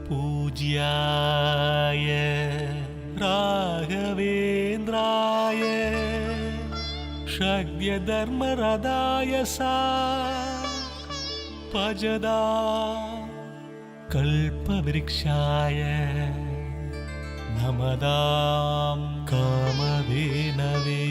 പൂജ്യായ രാഘവേന്ദ്രായ ഷഡ്യധർമ്മരഥായ സാ ഭജതാ കൽപവൃക്ഷായ നമതാം കാമധേനവേ.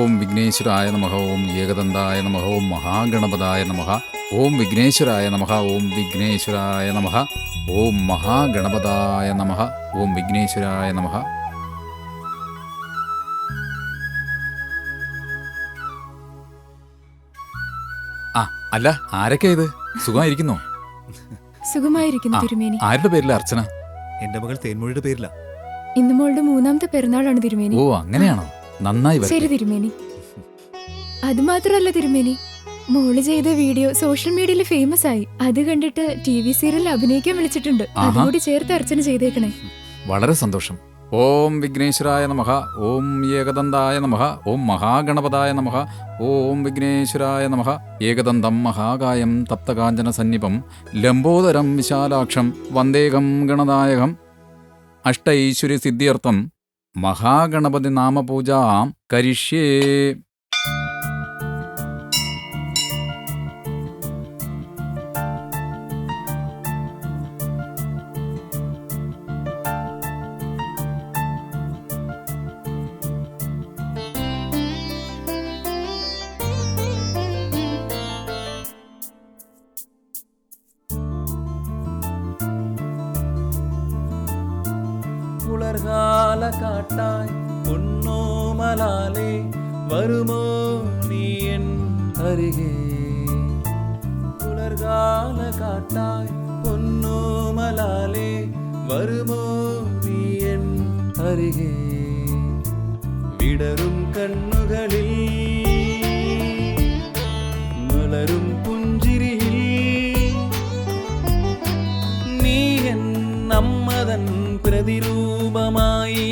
ഓം വിഘ്നേശ്വരായ നമഃ. ഓം ഏകദന്തായ നമഃ. ഓം മഹാഗണപതായ നമഃ. ഓം വിഘ്നേശ്വരായ നമഃ. ഓം വിഘ്നേശ്വരായ നമഃ. ഓം മഹാഗണപതായ നമഃ. ഓം വിഘ്നേശ്വരായ നമഃ. ആ അല്ല, ആരൊക്കെയാ ഇത്? സുഖമായിരിക്കുന്നോ? സുഖമായിരിക്കുന്നു തിരുമേനി. ആരുടെ പേരില അർച്ചന? എന്റെ മകൾ തേൻമൊഴിയുടെ പേരില. ഇന്ന് മോളുടെ 3ാമത്തെ പിറന്നാളാണ് തിരുമേനി. ഓ അങ്ങനെയാണോ? നന്നായി ശരി വരട്ടെ. തിരുമേനി. അതുമാത്രമല്ല തിരുമേനി, മോള് ചെയ്ത വീഡിയോ സോഷ്യൽ മീഡിയയിൽ ഫേമസ് ആയി. അത് കണ്ടിട്ട് TV സീരിയലിൽ അഭിനയിക്കാൻ വിളിച്ചിട്ടുണ്ട്. അതുകൂടി ചേർത്ത് അർച്ചന ചെയ്തേക്കണേ. വളരെ സന്തോഷം. ഓം വിഘ്നേശ്വരായ നമഃ. ഓം ഏകദന്തായ നമഃ. ഓം മഹാഗണപതായ നമഃ. ഓം വിഘ്നേശ്വരായ നമഃ. ഏകദന്തം മഹാകായം തപ്തകാഞ്ചന സന്നിപം ലംബോദരം വിശാലാക്ഷം വന്ദേകം ഗണനായകം. അഷ്ടൈശ്വര്യ സിദ്ധ്യർത്ഥം മഹാഗണപതി നാമപൂജാം കരിഷ്യേ. പുലർകാല കാട്ടായി പൊന്നോമലാലേ വരുമോ നീ എൻ അരികെ. പുലർകാല കാട്ടായി പൊന്നോമലാലേ വരുമോ നീ എൻ അരികെ. വിടരും കണ്ണുകളിൽ മലരും പുഞ്ചിരിയിൽ നീ എൻ നമ്മതൻ പ്രതിരൂപമായി.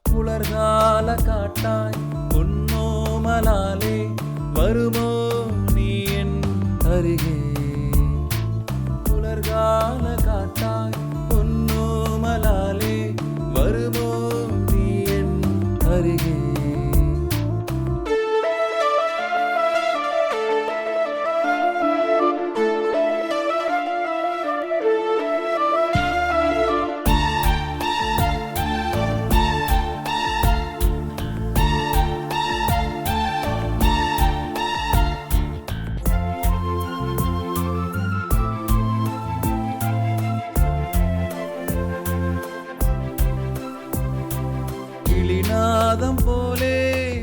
പുലർകാല കാട്ടായി പൊന്നോമലാലേ വരുമോ നീ എൻ അരികെ. പുലർകാല കാട്ടായി പൊന്നോമലാലേ വരുമോ നീ എൻ അരികെ. കിളിനാദം പോലെ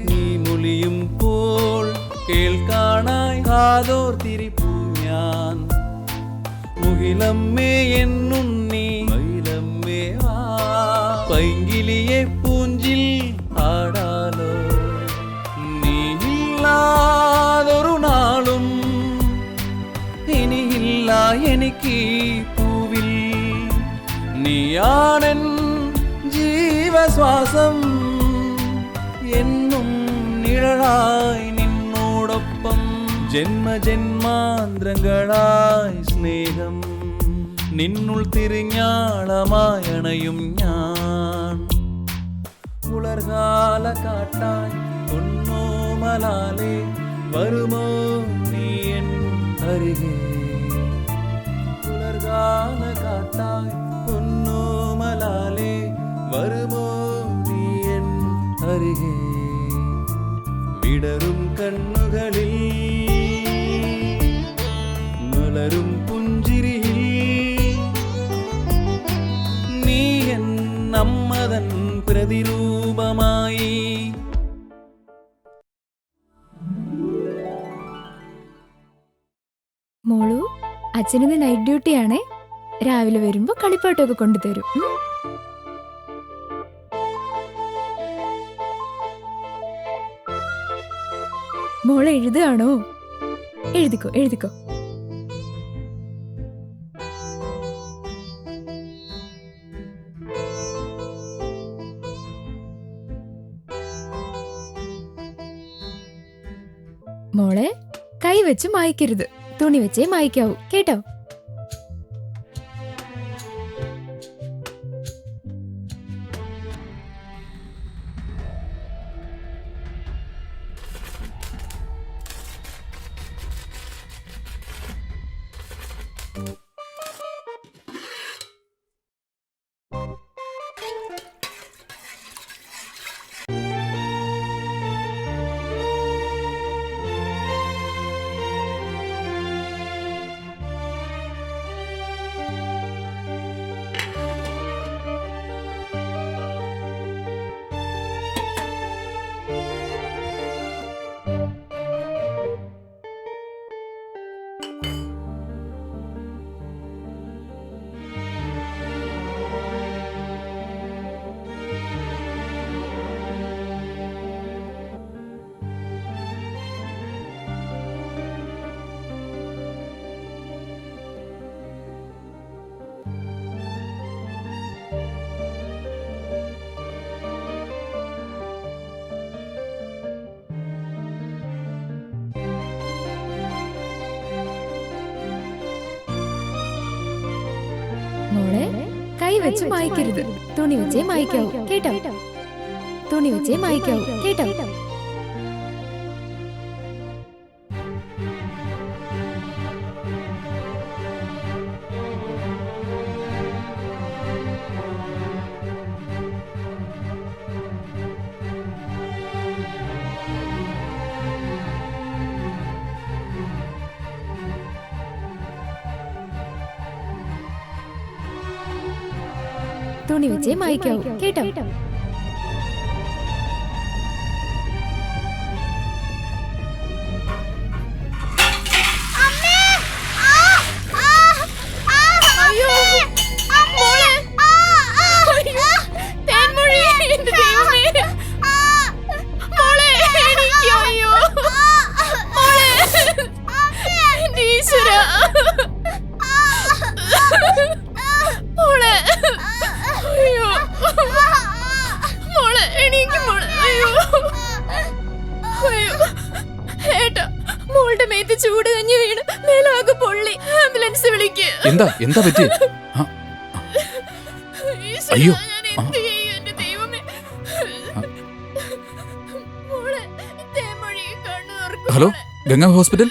നീ മൊഴിയും പോൾ കേൾക്കാനായി കാതോർത്തിരിപ്പൂ ഞാൻ. മുകിലമ്മേ എന്നുണ്ണി മയിലമ്മേ വാ. പൈങ്കിളിയെ പൂഞ്ചിൽ ആടാലോ. നീയില്ലാതൊരു നാളും ഇനിയില്ല എനിക്ക് പൂവിൽ. നീയാണെൻ ജീവശ്വാസം എന്നും നിഴലായി നിന്നോടൊപ്പം. ജന്മജന്മാന്തരങ്ങളായി സ്നേഹം നിന്നുൾ തിരിഞ്ഞാളമായണയും ഞാൻ. പുലർകാല കാട്ടായി പൊന്നോമലാലേ വരുമോ നീ എൻ അരികെ. പുലർകാല കാട്ടായി പൊന്നോമലാലേ വരുമോ നീ എൻ അരികെ. വിടരും കണ്ണുകളിൽ മലരും പുഞ്ചിരിയിൽ പ്രതിരൂപമായി. മോളു, അച്ഛനിന്ന് നൈറ്റ് ഡ്യൂട്ടിയാണേ. രാവിലെ വരുമ്പോ കളിപ്പാട്ടമൊക്കെ കൊണ്ടുതരും. മോളെ എഴുതുകയാണോ? എഴുതിക്കോ എഴുതിക്കോ. മോളെ കൈ വെച്ച് മായ്ക്കരുത്, തുണി വെച്ചേ മായ്ക്കാവൂ, കേട്ടോ? മോളെ കൈ വെച്ച് മായ്ക്കരുത്, തുണി വെച്ചേ മായ്ക്കാവൂ, കേട്ടോ? തുണി വെച്ചേ മായ്ക്കാവൂ, കേട്ടോ? തുണി വെച്ചേ മായ്ക്കാവൂ, കേട്ടോ? ചൂട് കഞ്ഞി വീണ് മേലാകെ പൊള്ളി. ആംബുലൻസ് വിളിക്ക്. എന്താ എന്താ പറ്റി? അയ്യോ, ഹലോ, ഗംഗ ഹോസ്പിറ്റൽ.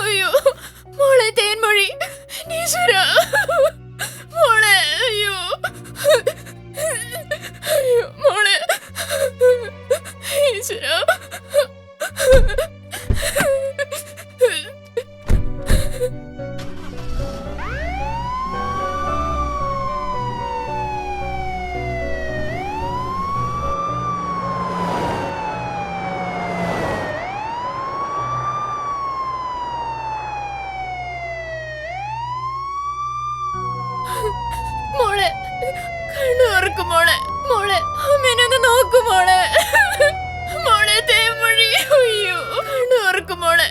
അയ്യോ മോളെ, തേൻമൊഴി. ഈശ്വരാ മോളെ, അയ്യോ അയ്യോ മോളെ, ഈശ്വരാ. മോളെ കണ്ണു തുറക്കും മോളെ. മോളെ അമ്മേനൊന്ന് നോക്കും മോളെ. മോളെ തേൻമൊഴി. അയ്യോ കണ്ണു തുറക്കും മോളെ.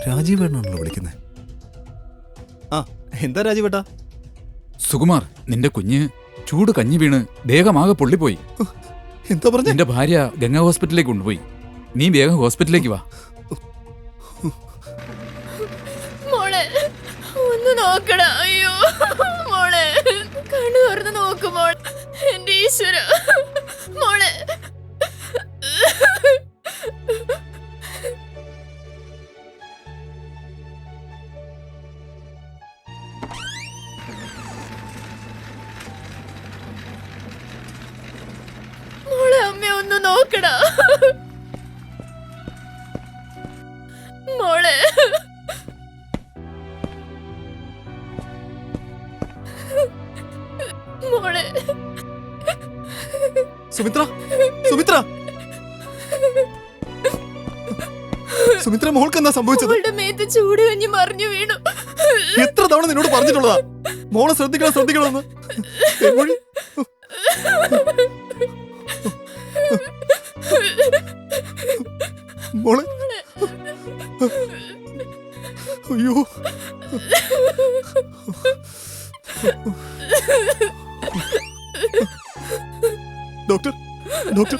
രാജീവേട്ടനാണല്ലോ വിളിക്കുന്നത്. ആ, എന്താ രാജീവേട്ടാ? സുകുമാർ, നിന്റെ കുഞ്ഞ് ചൂട് കഞ്ഞി വീണ് ദേഹമാകെ പൊള്ളിപ്പോയി. എന്താ പറഞ്ഞ? നിന്റെ ഭാര്യ ഗംഗാ ഹോസ്പിറ്റലിലേക്ക് കൊണ്ടുപോയി. നീ വേഗം ഹോസ്പിറ്റലിലേക്ക് വാ. മോളെ നോക്കടാ. അയ്യോ മോളെ, കണ്ണു തുറന്ന് നോക്ക് മോൾ. എന്റെ ഈശ്വര മോളെ. മോളെ, അമ്മ ഒന്ന് നോക്കടാ മോളെ. മോളെ. സുമിത്ര, സുമിത്ര, സുമിത്ര, മോൾക്ക് എന്താ സംഭവിച്ചത്? മോളുടെ മേത്ത് ചൂട് കഞ്ഞി മറിഞ്ഞു വീണു. എത്ര തവണ നിന്നോട് പറഞ്ഞിട്ടുള്ളതാ മോളെ ശ്രദ്ധിക്കണം, ശ്രദ്ധിക്കണമെന്ന്. തെന്മൊഴി. മോളെ, അയ്യോ, ഡോക്ടർ, ഡോക്ടർ,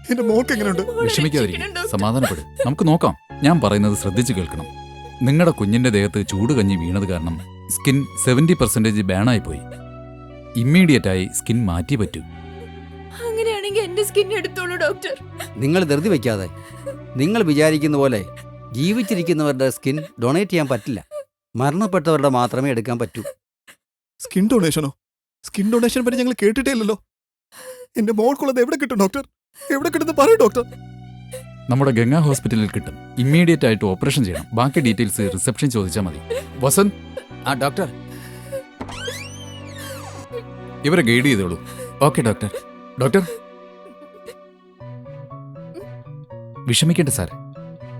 എന്റെ മോൾക്ക് എങ്ങനെയുണ്ട്? വിഷമിക്കാതിരിക്കും, സമാധാനപ്പെടും. നമുക്ക് നോക്കാം. ഞാൻ പറയുന്നത് ശ്രദ്ധിച്ചു കേൾക്കണം. നിങ്ങളുടെ കുഞ്ഞിന്റെ ദേഹത്ത് ചൂട് കഞ്ഞി വീണത് കാരണം സ്കിൻ 70% ബാണായി പോയി. ഇമ്മീഡിയറ്റ് ആയി സ്കിൻ മാറ്റി പറ്റൂ. അങ്ങനെയാണെങ്കിൽ എന്റെ സ്കിൻ എടുത്തോളൂ ഡോക്ടർ. നിങ്ങൾ ധൃതി വയ്ക്കാതെ, നിങ്ങൾ വിചാരിക്കുന്ന പോലെ ജീവിച്ചിരിക്കുന്നവരുടെ സ്കിൻ ഡൊണേറ്റ് ചെയ്യാൻ പറ്റില്ല. മരണപ്പെട്ടവരുടെ മാത്രമേ എടുക്കാൻ പറ്റൂ. സ്കിൻ ഡൊണേഷനോ? സ്കിൻ ഡൊണേഷൻ പറ്റി ഞങ്ങൾ കേട്ടിട്ടേ ഇല്ലല്ലോ. എന്റെ മോൾക്കുള്ളത് എവിടെ കിട്ടും ഡോക്ടർ? എവിടെ കിട്ടുന്ന പറയൂ ഡോക്ടർ. നമ്മുടെ ഗംഗാ ഹോസ്പിറ്റലിൽ കിട്ടും. ഇമ്മീഡിയറ്റ് ആയിട്ട് ഓപ്പറേഷൻ ചെയ്യണം. ബാക്കി ഡീറ്റെയിൽസ് റിസപ്ഷൻ ചോദിച്ചാൽ മതി. വസന്ത്, ആ ഡോക്ടർ. ഇവരെ ഗൈഡ് ചെയ്തോളൂ. Okay doctor. ഡോക്ടർ, വിഷമിക്കട്ടെ സാർ,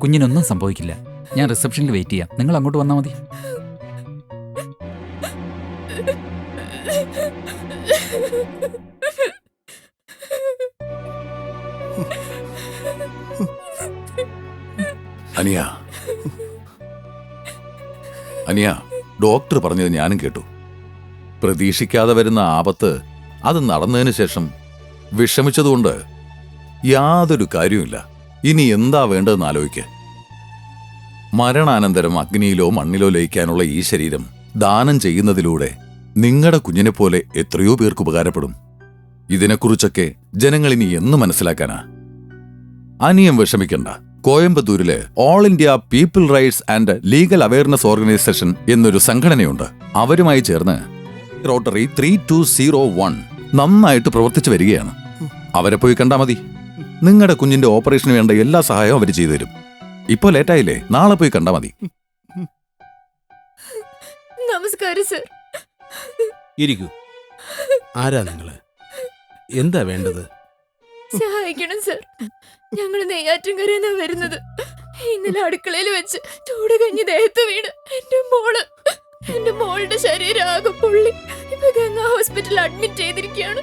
കുഞ്ഞിനൊന്നും സംഭവിക്കില്ല. ഞാൻ റിസപ്ഷനിൽ വെയിറ്റ് ചെയ്യാം. നിങ്ങൾ അങ്ങോട്ട് വന്നാൽ മതി. അനിയ, അനിയ, ഡോക്ടർ പറഞ്ഞത് ഞാനും കേട്ടു. പ്രതീക്ഷിക്കാതെ വരുന്ന ആപത്ത് അത് നടന്നതിന് ശേഷം വിഷമിച്ചതുകൊണ്ട് യാതൊരു കാര്യവുമില്ല. ഇനി എന്താ വേണ്ടതെന്ന് ആലോചിക്ക്. മരണാനന്തരം അഗ്നിയിലോ മണ്ണിലോ ലയിക്കാനുള്ള ഈ ശരീരം ദാനം ചെയ്യുന്നതിലൂടെ നിങ്ങളുടെ കുഞ്ഞിനെ പോലെ എത്രയോ പേർക്ക് ഉപകാരപ്പെടും. ഇതിനെക്കുറിച്ചൊക്കെ ജനങ്ങൾ ഇനി എന്ന് മനസ്സിലാക്കാനാ? അനിയം വിഷമിക്കണ്ട. കോയമ്പത്തൂരിലെ all India people rights and legal awareness organisation എന്നൊരു സംഘടനയുണ്ട്. അവരുമായി ചേർന്ന് റോട്ടറി 3201 നന്നായിട്ട് പ്രവർത്തിച്ചു വരികയാണ്. അവരെ പോയി കണ്ടാ മതി. നിങ്ങളുടെ കുഞ്ഞിന്റെ ഓപ്പറേഷന് വേണ്ട എല്ലാ സഹായവും അവർ ചെയ്തു തരും. ഇപ്പൊ ലേറ്റായില്ലേ, നാളെ പോയി കണ്ടാ മതി. നമസ്കാരം സർ. ഇരിക്കൂ. ആരാ നിങ്ങള്? എന്താ വേണ്ടത്? സഹായിക്കണം സർ. ഞങ്ങൾ നെയ്യാറ്റിൻകരയെന്നാ വരുന്നത്. ഇന്നലെ അടുക്കളയിൽ വെച്ച് ചൂട് കഞ്ഞി ദേഹത്ത് വീണ് എന്റെ മോളുടെ ശരീരം ആകെ പൊള്ളി. ഇപ്പൊ ഗംഗാ ഹോസ്പിറ്റലിൽ അഡ്മിറ്റ് ചെയ്തിരിക്കുകയാണ്.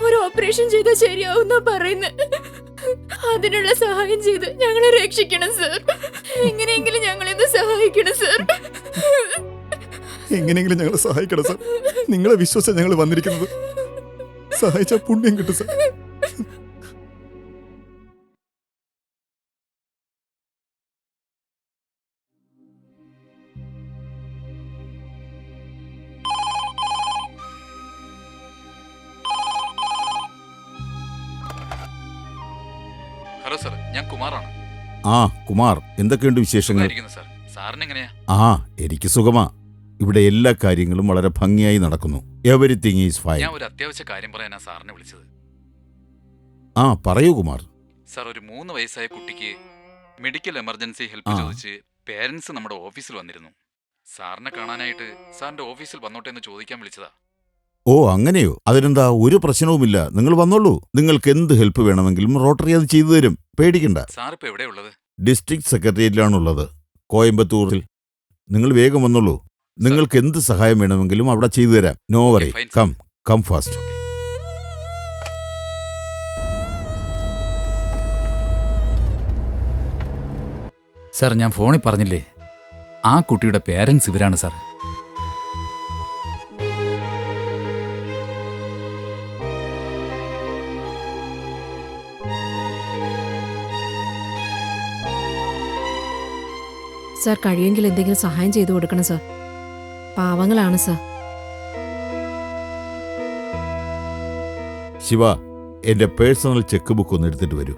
ഒരു ഓപ്പറേഷൻ ചെയ്താൽ ശരിയാവുന്ന പറയുന്നത്. അതിനുള്ള സഹായം ചെയ്ത് ഞങ്ങളെ രക്ഷിക്കണം സർ. എങ്ങനെയെങ്കിലും ഞങ്ങളിന്ന് സഹായിക്കണം സർ. എങ്ങനെയെങ്കിലും ഞങ്ങളെ സഹായിക്കണം സാർ. നിങ്ങളെ വിശ്വസിച്ച് ഞങ്ങൾ വന്നിരിക്കുന്നത്. സഹായിച്ച പുണ്യം കിട്ടും സാർ. ഹലോ സാർ, ഞാൻ കുമാറാണ്. ആ കുമാർ, എന്തൊക്കെയുണ്ട് വിശേഷങ്ങൾ? സാർ, സാറിന് എങ്ങനെയാ? ആ, എനിക്ക് സുഖമാ. ഇവിടെ എല്ലാ കാര്യങ്ങളും വളരെ ഭംഗിയായി നടക്കുന്നു. Everything is fine. ഞാൻ ഒരു അത്യാവശ്യ കാര്യം പറയാനാ സാറിനെ വിളിച്ചത്. ആ പറയൂ കുമാർ. സാർ, ഒരു 3 വയസ്സായ കുട്ടിക്ക് മെഡിക്കൽ എമർജൻസി ഹെൽപ്പ് ചോദിച്ച് പേരൻസ് നമ്മുടെ ഓഫീസിൽ വന്നിരുന്നു. സാറിനെ കാണാനായിട്ട് സാറിന്റെ ഓഫീസിൽ വന്നോട്ടെ എന്ന് ചോദിക്കാൻ വിളിച്ചതാ. ഓ അങ്ങനെയോ? അതിനെന്താ, ഒരു പ്രശ്നവുമില്ല. നിങ്ങൾ വന്നോളൂ. നിങ്ങൾക്ക് എന്ത് ഹെൽപ്പ് വേണമെങ്കിലും റോട്ടറി അത് ചെയ്തു തരും. പേടിക്കണ്ട. സാർ ഇപ്പൊ എവിടെയാ ഉള്ളത്? ഡിസ്ട്രിക്ട് സെക്രട്ടേറിയറ്റിലാണുള്ളത്, കോയമ്പത്തൂരിൽ. നിങ്ങൾ വേഗം വന്നോളൂ. നിങ്ങൾക്ക് എന്ത് സഹായം വേണമെങ്കിലും അവിടെ ചെയ്തു തരാം. No worry. Come fast. Sir, ഞാൻ ഫോണിൽ പറഞ്ഞില്ലേ, ആ കുട്ടിയുടെ പേരൻസ് ഇവരാണ് സാർ. സാർ, കഴിയുമെങ്കിൽ എന്തെങ്കിലും സഹായം ചെയ്തു കൊടുക്കണം സാർ. പാവങ്ങളാണ് സർ. ശിവ, എന്റെ പേഴ്സണൽ ചെക്ക് ബുക്ക് ഒന്ന് എടുത്തിട്ട് വരൂ.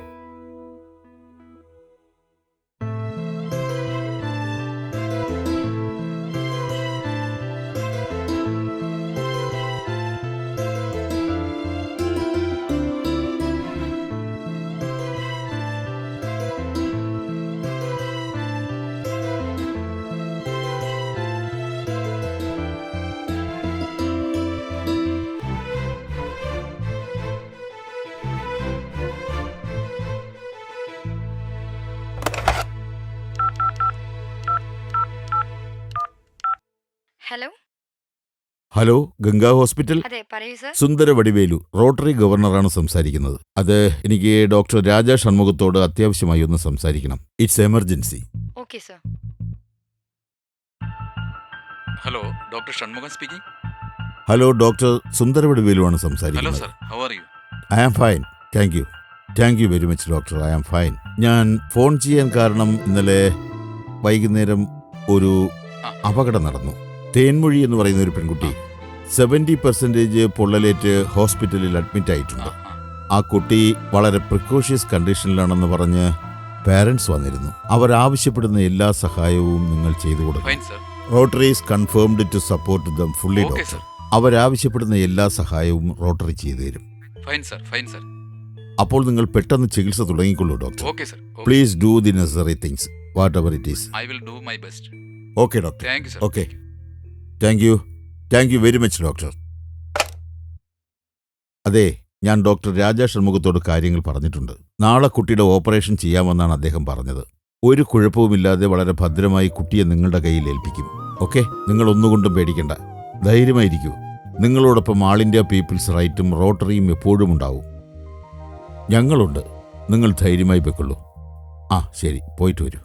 Hello, hello, Ganga hospital. അതെ പറയൂ സർ. സുന്ദര വടിവേലു, റോട്ടറി ഗവർണറാണ് സംസാരിക്കുന്നത്. അത് എനിക്ക് ഡോക്ടർ രാജ ഷൺമുഖത്തോട് അത്യാവശ്യമായി ഒന്ന് സംസാരിക്കണം. It's emergency. Okay sir. Hello, doctor Shanmugam speaking. Hello, doctor Sundara വടിവേലുവാണ് ഹലോ സംസാരിക്കുന്നത്. Sir, how are you? I am fine, thank you. Thank you very much doctor, I am fine. ഞാൻ ഫോൺ ചെയ്യാൻ കാരണം ഇന്നലെ വൈകുന്നേരം ഒരു അപകടം നടന്നു. തേൻമൊഴി എന്ന് പറയുന്ന ഒരു പെൺകുട്ടി 70% പൊള്ളലേറ്റ് ഹോസ്പിറ്റലിൽ അഡ്മിറ്റ് ആയിട്ടുണ്ട്. ആ കുട്ടി വളരെ പ്രിക്കോഷ്യസ് കണ്ടീഷനിലാണെന്ന് പറഞ്ഞ് പാരൻസ് വന്നിരുന്നു. അവർ ആവശ്യപ്പെടുന്ന എല്ലാ സഹായവും നിങ്ങൾ ചെയ്തു കൊടുക്കും. Fine sir. Rotary is confirmed to support them fully okay doctor. Sir. അവരാവശ്യപ്പെടുന്ന എല്ലാ സഹായവും റോട്ടറി ചെയ്തു തരും. Fine sir, fine sir. അപ്പോൾ നിങ്ങൾ പെട്ടെന്ന് ചികിത്സ തുടങ്ങിക്കൊള്ളൂ doctor. Okay sir. Please do the necessary things whatever it is. I will do my best. Okay doctor. Thank you sir. Okay, thank you very much doctor. അതെ, ഞാൻ doctor രാജ ഷൺമുഖത്തോട് കാര്യങ്ങൾ പറഞ്ഞിട്ടുണ്ട്. നാളെ കുട്ടിയുടെ ഓപ്പറേഷൻ ചെയ്യാമെന്നാണ് അദ്ദേഹം പറഞ്ഞത്. ഒരു കുഴപ്പവുമില്ലാതെ വളരെ ഭദ്രമായി കുട്ടിയെ നിങ്ങളുടെ കയ്യിൽ ഏൽപ്പിക്കും. ഓക്കെ, നിങ്ങൾ ഒന്നുകൊണ്ടും പേടിക്കണ്ട, ധൈര്യമായിരിക്കൂ. നിങ്ങളോടൊപ്പം ആൾ ഇന്ത്യ പീപ്പിൾസ് റൈറ്റും റോട്ടറിയും എപ്പോഴും ഉണ്ടാവും. ഞങ്ങളുണ്ട്, നിങ്ങൾ ധൈര്യമായി വെക്കുള്ളൂ. ആ ശരി, പോയിട്ട് വരൂ.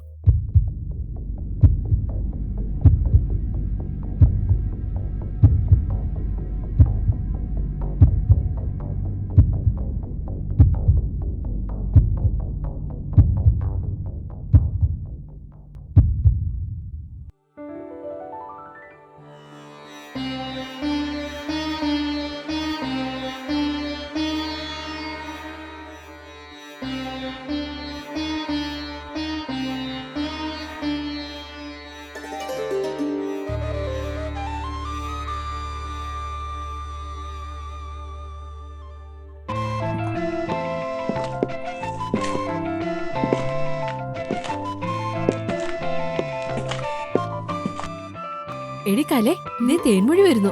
എടി കലേ, നീ തേൻമൊഴി വരുന്നു.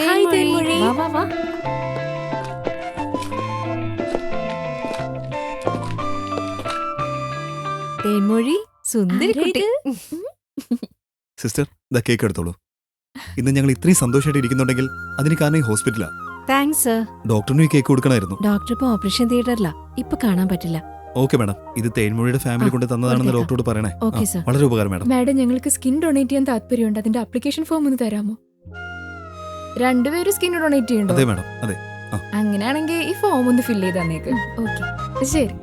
ഹായ് തേൻമൊഴി. വാ വാ വാ. തേൻമൊഴി, സുന്ദരി കുട്ടി. സിസ്റ്റർ, ദാ കേക്ക് എടുത്തോളൂ. ഇന്ന് ഞങ്ങൾ ഇത്രയും സന്തോഷമായിട്ട് ഇരിക്കുന്നുണ്ടെങ്കിൽ അതിന് കാരണം ഈ ഹോസ്പിറ്റലാ. Thanks sir. ഡോക്ടറിന് ഈ കേക്ക് കൊടുക്കണമായിരുന്നു. ഡോക്ടർ ഇപ്പൊ ഓപ്പറേഷൻ തിയേറ്ററിലാ, ഇപ്പൊ കാണാൻ പറ്റില്ല. ഓക്കെ മാഡം, ഇത് തേൻമൊഴിയുടെ ഫാമിലി കൊണ്ട് തന്നതാണെന്ന് കൊടുത്തേക്കാം. ഡോക്ടറോട് പറയണേ. ഓക്കെ ആ, സർ. വളരെ ഉപകാരം മാഡം. മാഡം, ഞങ്ങൾക്ക് സ്കിൻ ഡൊണേറ്റ് ചെയ്യാൻ താല്പര്യമുണ്ട്. അതിന്റെ ആപ്ലിക്കേഷൻ ഫോം ഒന്ന് തരാമോ? രണ്ടുപേരും സ്കിൻ ഡൊണേറ്റ് ചെയ്യണ്ടോ? അതെ മാഡം, അതെ. അങ്ങനെയാണെങ്കിൽ ഈ ഫോം ഒന്ന് ഫില്ല് ചെയ്ത് തന്നേക്ക്. ഓക്കെ, ശരി.